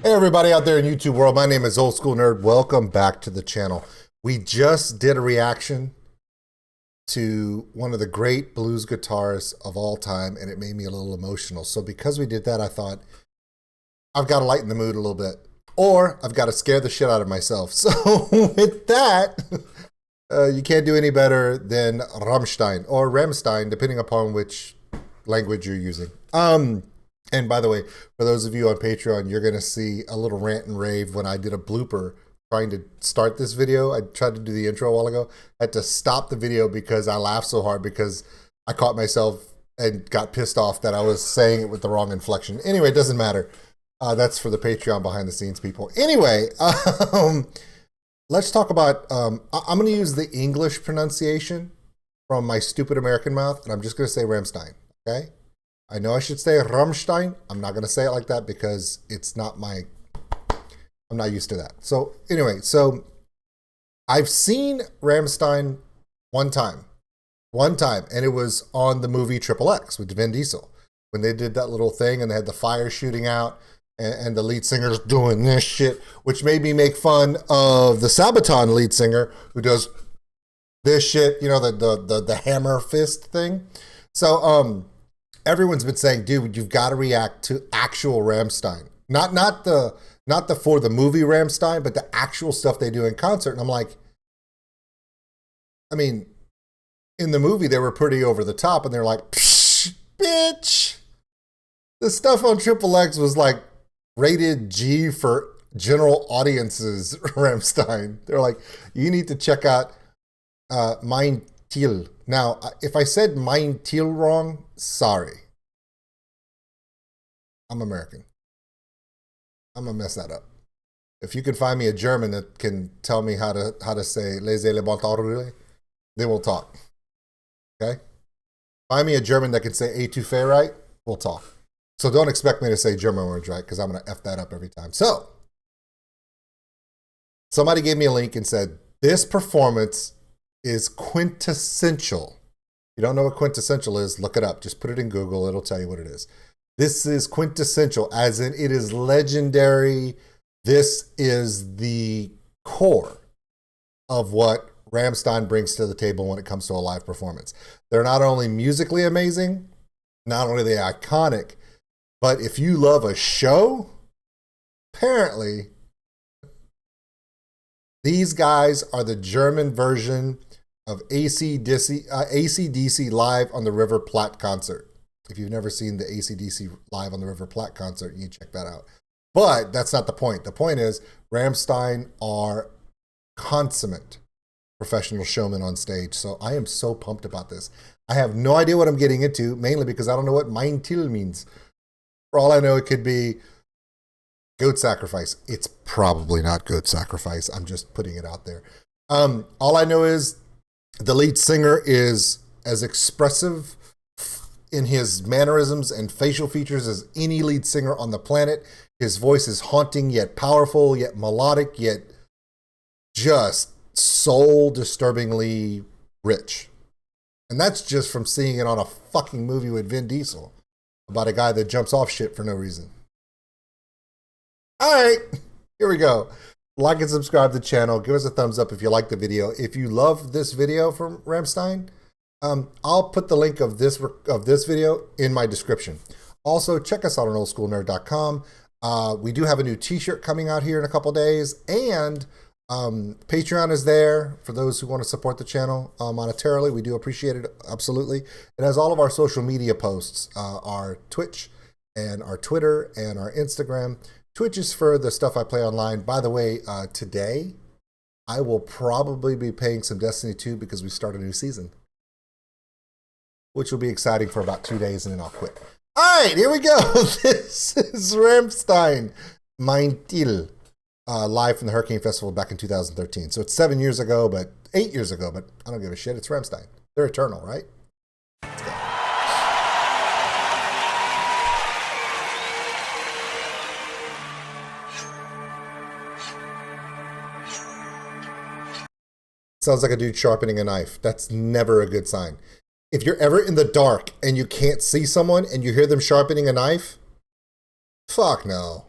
Hey everybody out there in YouTube world, my name is Old School Nerd. Welcome back to the channel. We just did a reaction to one of the great blues guitarists of all time, and it made me a little emotional. So because we did that, I thought, I've got to lighten the mood a little bit, or I've got to scare the shit out of myself. So with that, you can't do any better than Rammstein, or Rammstein, depending upon which language you're using. And by the way, for those of you on Patreon, you're going to see a little rant and rave when I did a blooper trying to start this video. I tried to do the intro a while ago. I had to stop the video because I laughed so hard because I caught myself and got pissed off that I was saying it with the wrong inflection. Anyway, it doesn't matter. That's for the Patreon behind the scenes people. Anyway, let's talk about, I'm going to use the English pronunciation from my stupid American mouth, and I'm just going to say Rammstein, okay? I know I should say Rammstein. I'm not going to say it like that because it's not I'm not used to that. So anyway, so I've seen Rammstein one time, and it was on the movie Triple X with Vin Diesel, when they did that little thing and they had the fire shooting out and the lead singer's doing this shit, which made me make fun of the Sabaton lead singer who does this shit, you know, the hammer fist thing. So, everyone's been saying, dude, you've got to react to actual Rammstein. Not the for the movie Rammstein, but the actual stuff they do in concert. And I'm like, I mean, in the movie, they were pretty over the top, and they're like, psh, bitch. The stuff on Triple X was like rated G for general audiences, Rammstein. They're like, you need to check out Mein Teil. Now, if I said Mein Teil wrong, sorry. I'm American. I'm gonna mess that up. If you can find me a German that can tell me how to say les élémentaires, then we'll talk. Okay? Find me a German that can say étouffée right, we'll talk. So don't expect me to say German words right, because I'm gonna F that up every time. So, somebody gave me a link and said, this performance is quintessential. You don't know what quintessential is, look it up. Just put it in Google, it'll tell you what it is. This is quintessential, as in it is legendary. This is the core of what Rammstein brings to the table when it comes to a live performance. They're not only musically amazing, not only are they iconic, but if you love a show, apparently these guys are the German version of AC/DC Live on the River Plate concert. If you've never seen the AC/DC Live on the River Plate concert, you check that out. But that's not the point. The point is Rammstein are consummate professional showmen on stage. So I am so pumped about this. I have no idea what I'm getting into, mainly because I don't know what Mein Teil means. For all I know, it could be goat sacrifice. It's probably not goat sacrifice. I'm just putting it out there. All I know is the lead singer is as expressive in his mannerisms and facial features as any lead singer on the planet. His voice is haunting, yet powerful, yet melodic, yet just soul-disturbingly rich. And that's just from seeing it on a fucking movie with Vin Diesel about a guy that jumps off shit for no reason. All right, here we go. Like and subscribe to the channel. Give us a thumbs up if you like the video. If you love this video from Rammstein, I'll put the link of this video in my description. Also, check us out on oldschoolnerd.com. We do have a new t-shirt coming out here in a couple days, and Patreon is there for those who want to support the channel monetarily. We do appreciate it, absolutely. It has all of our social media posts, our Twitch and our Twitter and our Instagram. Twitch is for the stuff I play online. By the way, today I will probably be playing some Destiny 2 because we start a new season, which will be exciting for about 2 days, and then I'll quit. All right, here we go. This is Rammstein, Mein Teil, live from the Hurricane Festival back in 2013. So it's 8 years ago, but I don't give a shit. It's Rammstein. They're eternal, right? Let's go. Sounds like a dude sharpening a knife. That's never a good sign. If you're ever in the dark and you can't see someone and you hear them sharpening a knife, fuck no.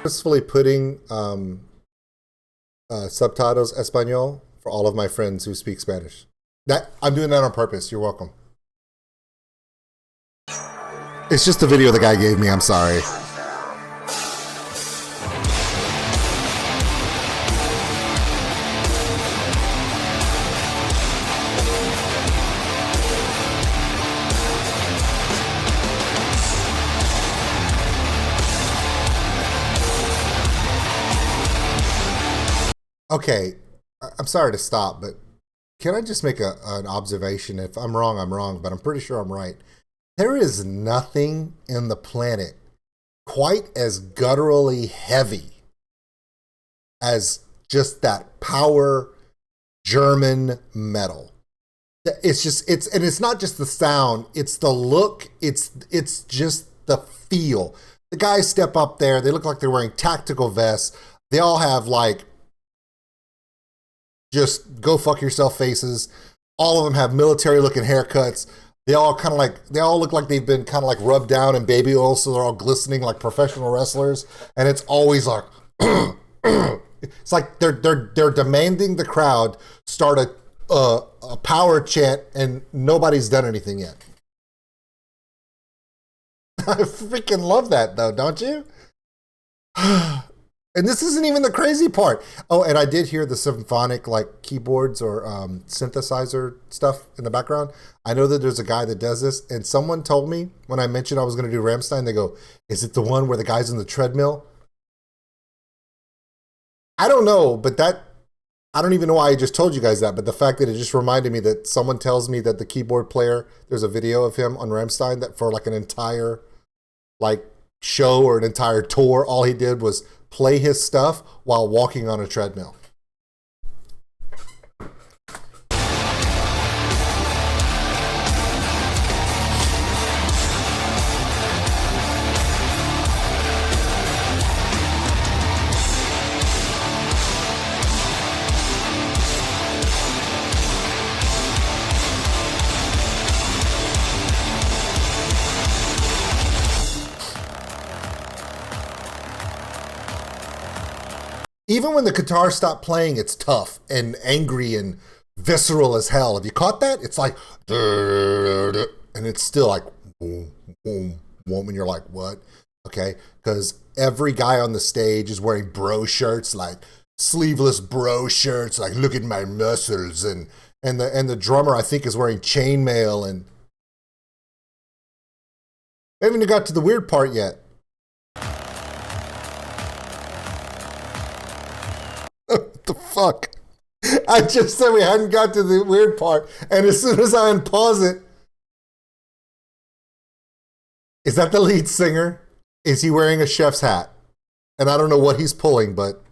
purposefully putting subtitles Español for all of my friends who speak Spanish. I'm doing that on purpose. You're welcome. It's just the video the guy gave me. I'm sorry. Okay, I'm sorry to stop, but can I just make an observation? If I'm wrong, I'm wrong, but I'm pretty sure I'm right. There is nothing in the planet quite as gutturally heavy as just that power German metal. It's just, and it's not just the sound, it's the look, it's just the feel. The guys step up there, they look like they're wearing tactical vests. They all have like, just go fuck yourself faces. All of them have military looking haircuts. They all look like they've been kind of like rubbed down in baby oil, so they're all glistening like professional wrestlers. And it's always like, it's like they're demanding the crowd start a power chant, and nobody's done anything yet. I freaking love that though, don't you? And this isn't even the crazy part. Oh, and I did hear the symphonic like keyboards or synthesizer stuff in the background. I know that there's a guy that does this, and someone told me when I mentioned I was going to do Rammstein, they go, "Is it the one where the guy's in the treadmill?" I don't know, but I don't even know why I just told you guys that, but the fact that it just reminded me that someone tells me that the keyboard player, there's a video of him on Rammstein that for like an entire like show or an entire tour, all he did was play his stuff while walking on a treadmill. Even when the guitar stopped playing, it's tough and angry and visceral as hell. Have you caught that? It's like, and it's still like, boom, boom, boom, and you're like, what? Okay, because every guy on the stage is wearing bro shirts, like sleeveless bro shirts, like look at my muscles, and the drummer I think is wearing chainmail, and I haven't even got to the weird part yet. What the fuck? I just said we hadn't got to the weird part, and as soon as I unpause it, is that the lead singer? Is he wearing a chef's hat? And I don't know what he's pulling, but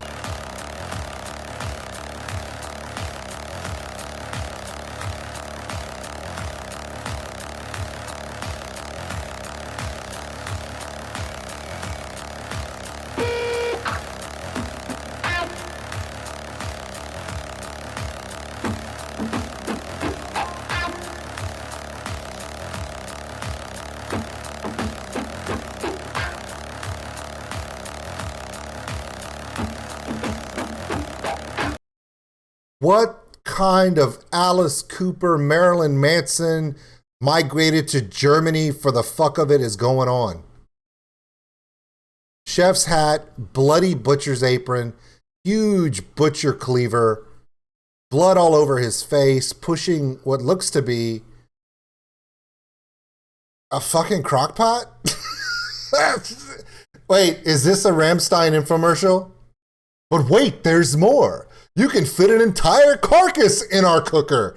what kind of Alice Cooper, Marilyn Manson migrated to Germany for the fuck of it is going on? Chef's hat, bloody butcher's apron, huge butcher cleaver, blood all over his face, pushing what looks to be a fucking crock pot? Wait, is this a Rammstein infomercial? But wait, there's more. You can fit an entire carcass in our cooker.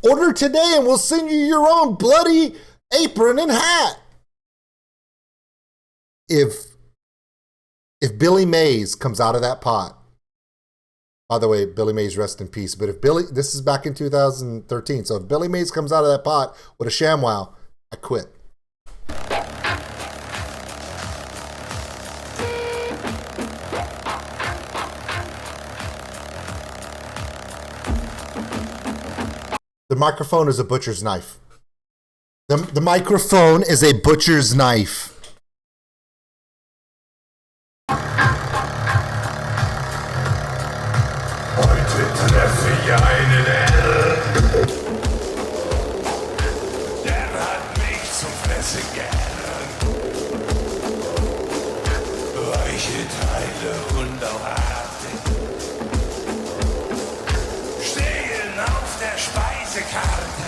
Order today and we'll send you your own bloody apron and hat. If Billy Mays comes out of that pot, by the way, Billy Mays, rest in peace. But if this is back in 2013, so if Billy Mays comes out of that pot with a ShamWow, I quit. The microphone is a butcher's knife. The microphone is a butcher's knife. weiße Karte.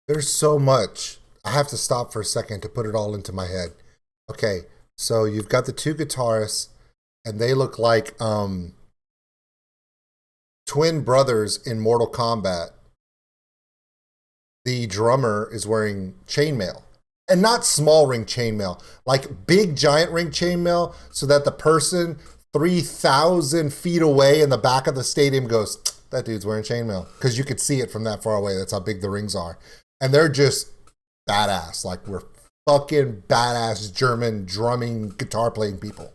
There's so much. I have to stop for a second to put it all into my head. Okay, so you've got the two guitarists, and they look like twin brothers in Mortal Kombat. The drummer is wearing chainmail, and not small ring chainmail, like big giant ring chainmail, so that the person 3,000 feet away in the back of the stadium goes, that dude's wearing chainmail, because you could see it from that far away. That's how big the rings are. And they're just badass. Like, we're fucking badass German drumming, guitar playing people.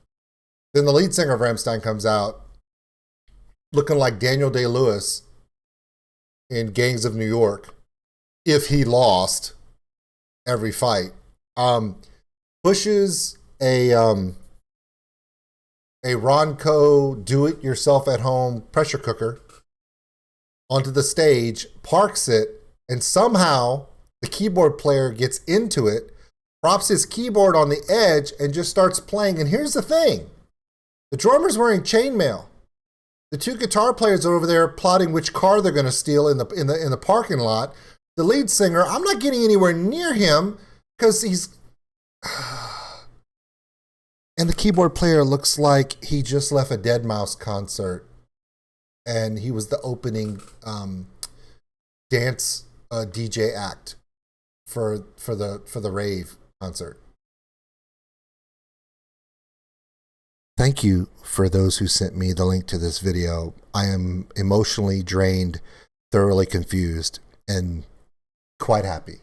Then the lead singer of Rammstein comes out looking like Daniel Day-Lewis in Gangs of New York, if he lost every fight. Pushes a Ronco do-it-yourself-at-home pressure cooker onto the stage, parks it, and somehow the keyboard player gets into it, props his keyboard on the edge, and just starts playing. And here's the thing. The drummer's wearing chainmail. The two guitar players are over there plotting which car they're going to steal in the parking lot. The lead singer, I'm not getting anywhere near him because he's... And the keyboard player looks like he just left a Deadmau5 concert, and he was the opening dance DJ act for the rave concert. Thank you for those who sent me the link to this video. I am emotionally drained, thoroughly confused, and quite happy.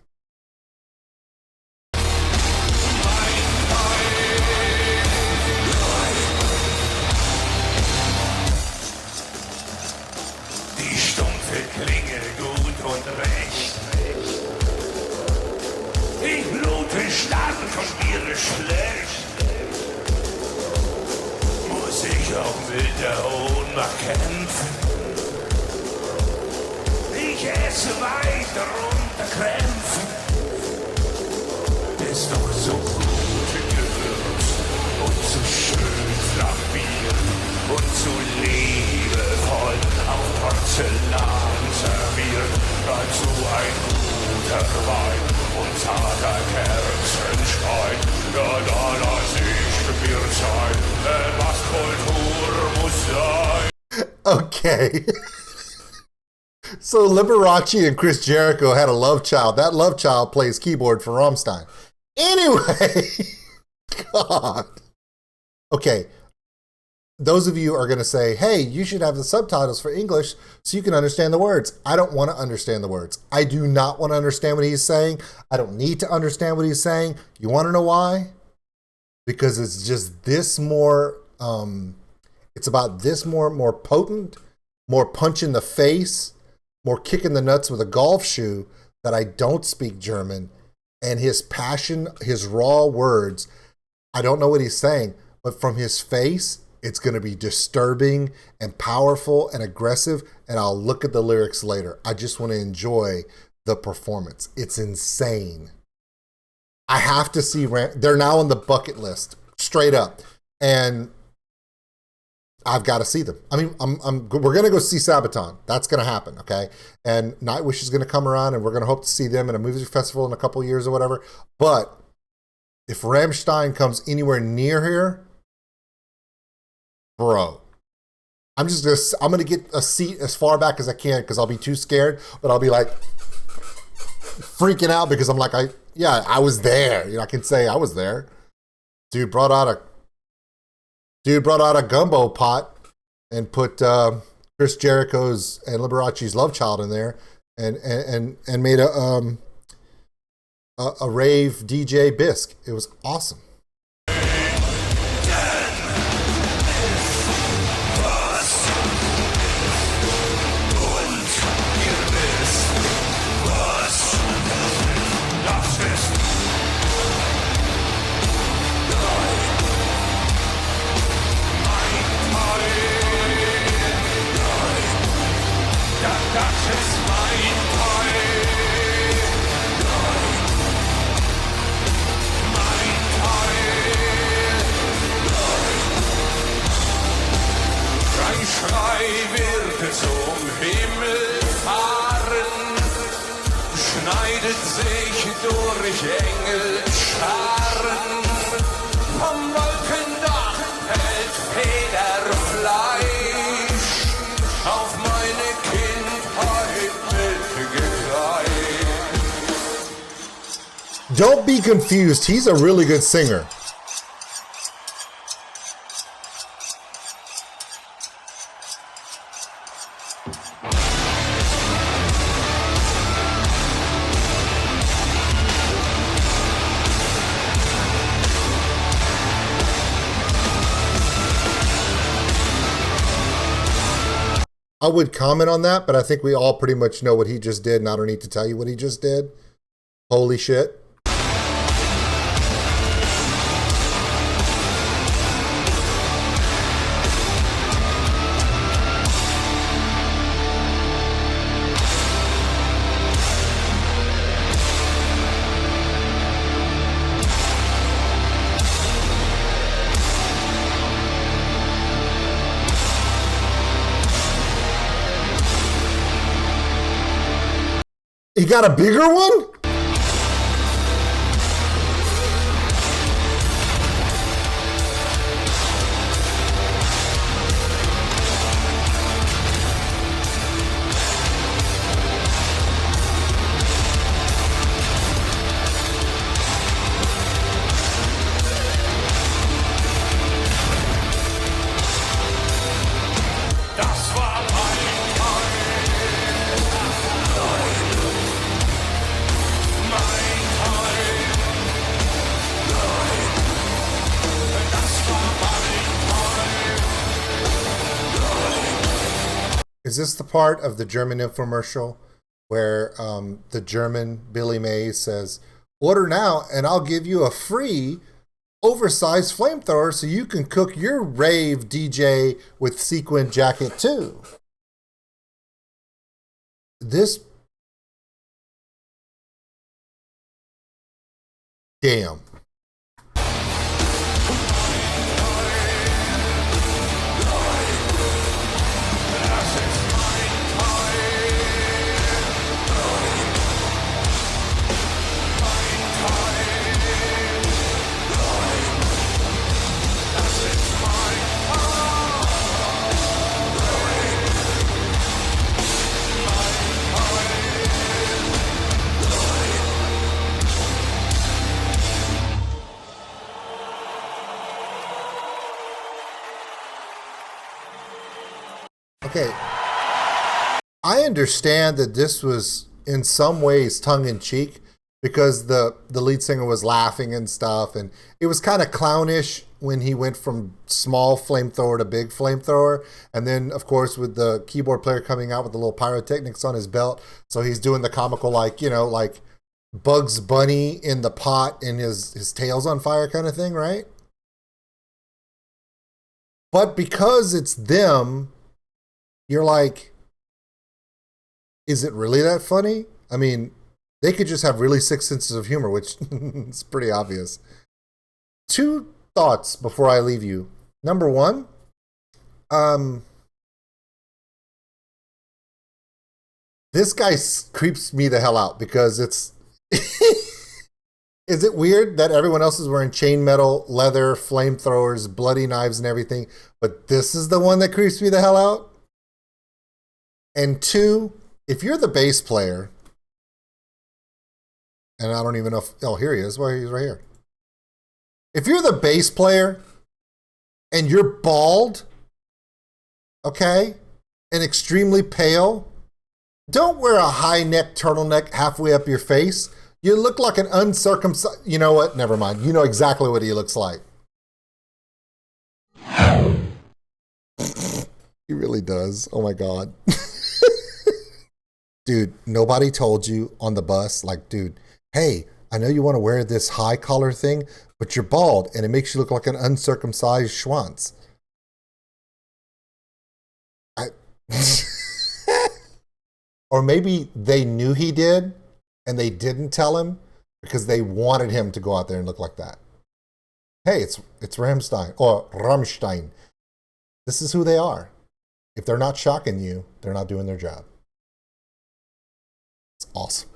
Die stumpfe Klinge gut und recht. Ich blute stark und mir schlecht. Muss ich auch mit der Ohnmacht kämpfen? Ich esse weiter unter Krämpfen. Ist doch so gut gewürzt und so schön flach Bier und so liebevoll auf Porzellan serviert. Dazu ein guter Wein und zarter Kerzenschein. Ja, da lass ich mir Zeit, was Kultur muss sein. Okay. So Liberace and Chris Jericho had a love child. That love child plays keyboard for Rammstein. Anyway, God. Okay. Those of you are going to say, hey, you should have the subtitles for English so you can understand the words. I don't want to understand the words. I do not want to understand what he's saying. I don't need to understand what he's saying. You want to know why? Because it's just this more, it's about this more potent, more punch in the face, more kick in the nuts with a golf shoe, that I don't speak German. And his passion, his raw words, I don't know what he's saying, but from his face, it's going to be disturbing and powerful and aggressive, and I'll look at the lyrics later. I just want to enjoy the performance. It's insane. I have to see, they're now on the bucket list, straight up, and I've got to see them. I mean, we're going to go see Sabaton. That's going to happen, okay? And Nightwish is going to come around, and we're going to hope to see them in a music festival in a couple of years or whatever. But if Rammstein comes anywhere near here, bro, I'm gonna get a seat as far back as I can because I'll be too scared, but I'll be like freaking out because I'm like, I was there. You know, I can say I was there. Dude brought out a gumbo pot and put Chris Jericho's and Liberace's Love Child in there, and made a rave DJ bisque. It was awesome. schneidet sich durch Engelscharen. Vom Wolkendach fällt Federfleisch auf meine Kindheit mitgereicht. Don't be confused. He's a really good singer. I would comment on that, but I think we all pretty much know what he just did, and I don't need to tell you what he just did. Holy shit. He got a bigger one? Das war mein Is this the part of the German infomercial where the German Billy Mays says, order now and I'll give you a free oversized flamethrower so you can cook your rave DJ with sequin jacket too? This... Damn. Okay, I understand that this was in some ways tongue-in-cheek because the lead singer was laughing and stuff, and it was kind of clownish when he went from small flamethrower to big flamethrower, and then of course with the keyboard player coming out with the little pyrotechnics on his belt, so he's doing the comical, like, you know, like Bugs Bunny in the pot and his tail's on fire kind of thing, right? But because it's them, you're like, is it really that funny? I mean, they could just have really sick senses of humor, which is pretty obvious. Two thoughts before I leave you. Number one, this guy creeps me the hell out because it's... Is it weird that everyone else is wearing chainmetal, leather, flamethrowers, bloody knives and everything, but this is the one that creeps me the hell out? And two, if you're the bass player, and I don't even know if, oh, here he is. Well, he's right here. If you're the bass player and you're bald, okay, and extremely pale, don't wear a high neck turtleneck halfway up your face. You look like an uncircumcised, you know what? Never mind. You know exactly what he looks like. He really does. Oh my God. Dude, nobody told you on the bus, like, dude, hey, I know you want to wear this high collar thing, but you're bald and it makes you look like an uncircumcised schwanz. Or maybe they knew he did and they didn't tell him because they wanted him to go out there and look like that. Hey, it's Rammstein or Rammstein. This is who they are. If they're not shocking you, they're not doing their job. It's awesome.